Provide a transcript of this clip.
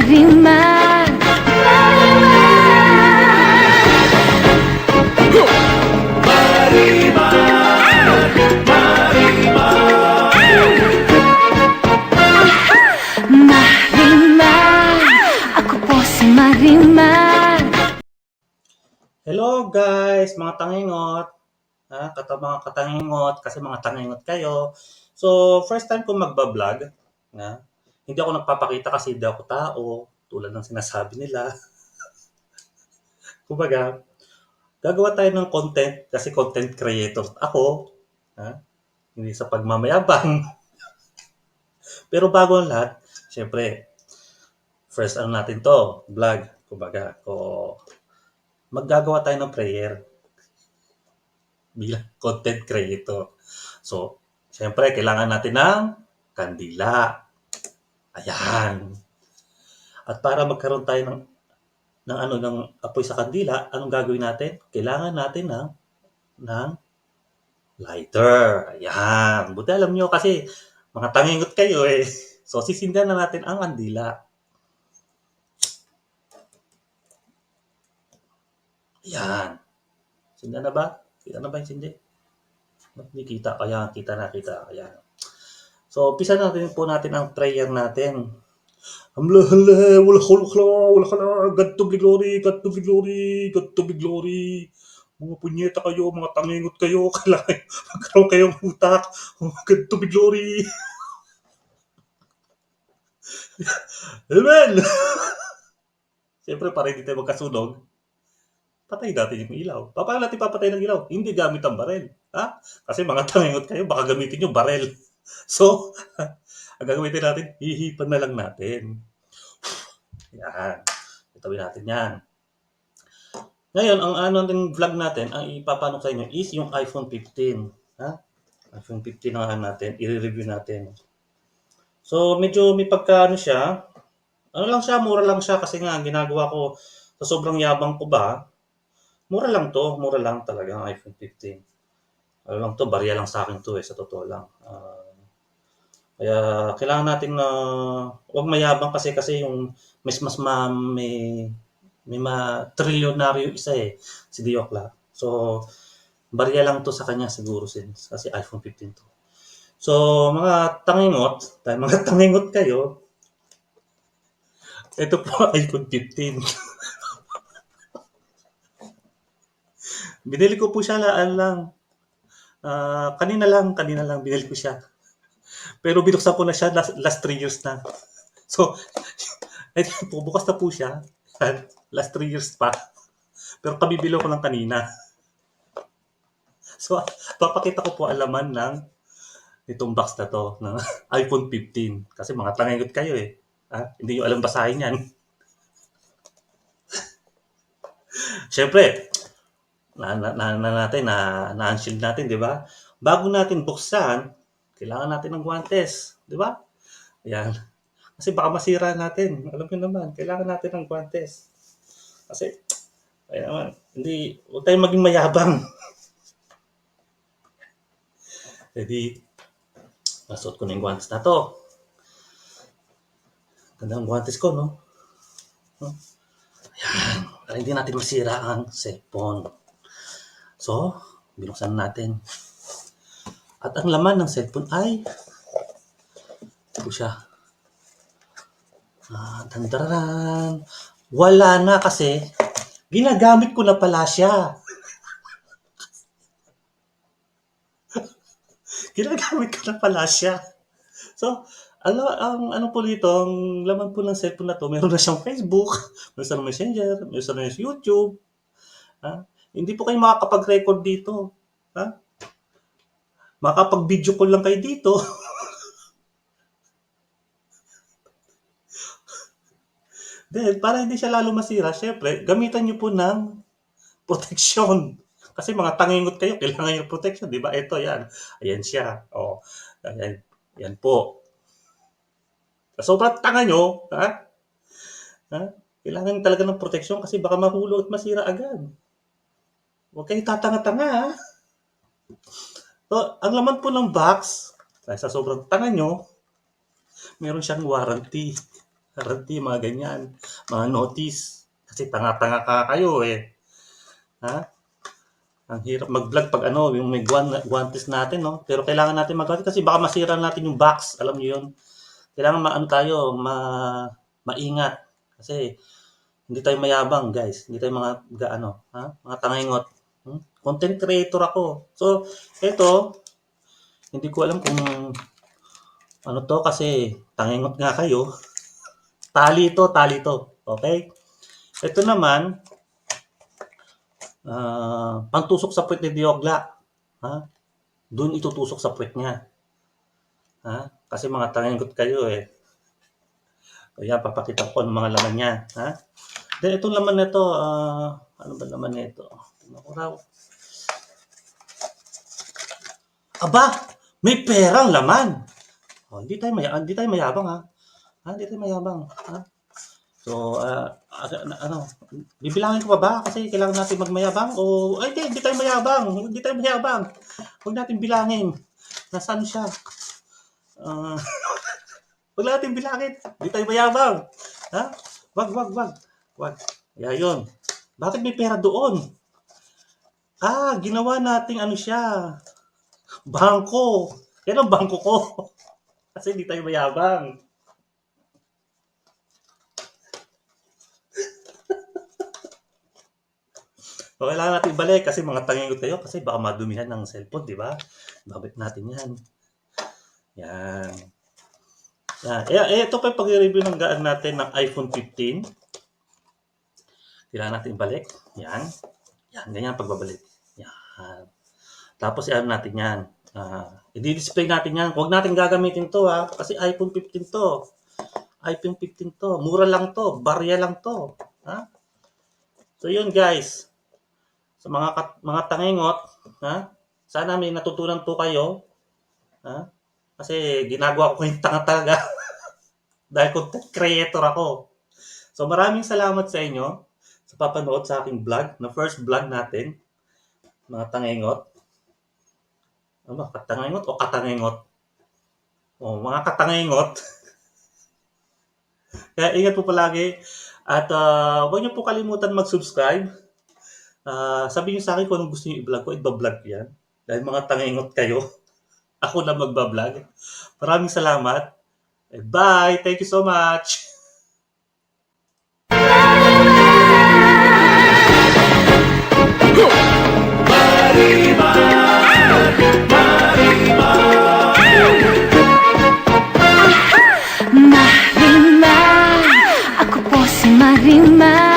Marimar, Marimar, ako po si Marimar. Hello guys, mga tangingot. Mga katangingot, kasi mga tangingot kayo. So, first time ko magba-vlog. Na, hindi ako nagpapakita kasi hindi ako tao, tulad ng sinasabi nila. Kumbaga, gagawa tayo ng content kasi content creator ako. Ha? Hindi sa pagmamayabang. Pero bago ang lahat, syempre, first ano natin to, vlog. Kumbaga, maggagawa tayo ng prayer bilang content creator. So, siyempre, kailangan natin ng kandila. Ayan. At para magkaroon tayo ng apoy sa kandila, anong gagawin natin? Kailangan natin ng lighter. Ayan. Buti alam nyo kasi mga tangingot kayo eh. So, sisindihan na natin ang kandila. Ayan. Sindihan na ba? Kita na ba yung sindi? Hindi kita. Ayan, kita na, kita. Ayan. So, umpisa natin po natin ang prayer natin. Hamla, hala, wala ka, wala ka na, God to be glory, God to be glory, God to be glory. Mga punyeta kayo, mga tangingot kayo, kailangan magkaroon kayong utak. God to be glory. Amen! Siyempre, para hindi tayo magkasunog, patay natin yung ilaw. Paano natin papatay ng ilaw? Hindi gamit ang barel. Ha? Kasi mga tangingot kayo, baka gamitin yung barel. So, ang gagamitin natin, hihipan na lang natin. Yan. Itawin natin yan. Ngayon, ang ano ng vlog natin, ang ipapano sa inyo is yung iPhone 15. Ha? iPhone 15 ang natin, i-review natin. So, medyo may pagkaano siya. Ano lang siya, mura lang siya kasi nga ginagawa ko sa sobrang yabang ko ba. Mura lang to, mura lang talaga ang iPhone 15. Ano lang to, barya lang sa akin to sa totoo lang. Kaya kailangan natin na huwag mayabang kasi yung may trilyonaryo isa si Diokla. So, barya lang to sa kanya siguro kasi iPhone 15 to. So, mga tangingot, dahil mga tangingot kayo, ito po iPhone 15. Binili ko po siya lang. Kanina lang binili ko siya. Pero binuksan ko na siya last 3 years na. So, bukas na po siya. Last 3 years pa. Pero kabibilo ko lang kanina. So, papakita ko po ang laman ng itong box na to, ng iPhone 15. Kasi mga tangingot kayo eh. Hindi nyo alam basahin yan. Siyempre, na-unsheld natin, di ba? Bago natin buksan, kailangan natin ng guantes, di ba? Ayan. Kasi baka masira natin. Alam niyo naman, kailangan natin ng guantes. Kasi, ayan naman, huwag tayong maging mayabang. Jadi, nasuot ko na yung guantes na to. Ganda ang guantes ko, no? Ayan. Para hindi natin masira ang cellphone. So, binuksan natin. At ang laman ng cellphone ay ito siya. Tandaran. Wala na kasi ginagamit ko na pala siya. Ginagamit ko na pala siya. So, ang ano po dito, ang laman po ng cellphone na to, meron na siyang Facebook, meron siyang Messenger, meron siyang YouTube. Hindi po kayo makakapag-record dito. Makakapag-video call lang kayo dito. Then, para hindi siya lalo masira, syempre, gamitan niyo po ng protection. Kasi mga tangingot kayo, kailangan yung protection, di ba? Ito, yan. Ayan siya. Ayan, yan po. Sobrang tanga nyo, kailangan talaga ng protection kasi baka mahulog at masira agad. Huwag kayong tatanga-tanga, So, ang laman po ng box, sa sobrang tanga nyo, meron siyang warranty. Guarantee, mga ganyan. Mga notice. Kasi tanga-tanga kayo eh. Ha? Ang hirap mag-vlog pag yung may guantes natin, no? Pero kailangan natin mag-guantes kasi baka masira natin yung box. Alam niyo yun? Kailangan maingat. Kasi hindi tayo mayabang, guys. Hindi tayo mga tangingot. Content creator ako. So, eto, hindi ko alam kung ano to kasi tangingot nga kayo. Tali to. Okay? Ito naman, pangtusok sa puwet ni Diogla. Ha? Doon itutusok sa puwet niya. Ha? Kasi mga tangingot kayo eh. Kaya papakita ko ang mga laman niya. Ha? Then itong laman nito, ano ba laman nito? Tingnan ko raw. Aba, may perang laman. Hindi tayo mayabang ha. Hindi tayo mayabang. Ha? So, bibilangin ko ba? Kasi kailangan natin magmayabang o hindi tayo mayabang. Hindi tayo mayabang. Huwag natin bilangin. Nasaan siya? Huwag natin bilangin. Hindi tayo mayabang. Ha? Wag. Yun. Bakit may pera doon? Ginawa nating siya. Bangko. Yan ang bangko ko. Kasi hindi tayo mayabang. So, kailangan natin ibalik kasi mga tangingot kayo kasi baka madumihan ng cellphone, di ba? Babalik natin yan. Yan. Ito pa yung pag-review ng gaan natin ng iPhone 15. Kailangan natin ibalik. Yan. Ganyan pagbabalik. Yan. Tapos natin yan. I-display natin yan. Huwag natin gagamitin to ha. Kasi iPhone 15 to. iPhone 15 to. Mura lang to. Barya lang to. Ha? So yun guys. Sa mga tangingot, ha? Sana may natutunan po kayo. Ha? Kasi ginagawa ko yung tanga talaga. Dahil content creator ako. So maraming salamat sa inyo sa papanood sa aking vlog, na first vlog natin. Mga tangingot. Ano ba? Katangingot o katangingot? Mga katangingot. Kaya ingat po palagi. At huwag niyo po kalimutan mag-subscribe. Sabihin niyo sa akin kung anong gusto niyo i-vlog ko, i-vlog yan. Dahil mga tangingot kayo, ako na magbablog. Maraming salamat. Bye! Thank you so much! Marimar, ako po si Marimar.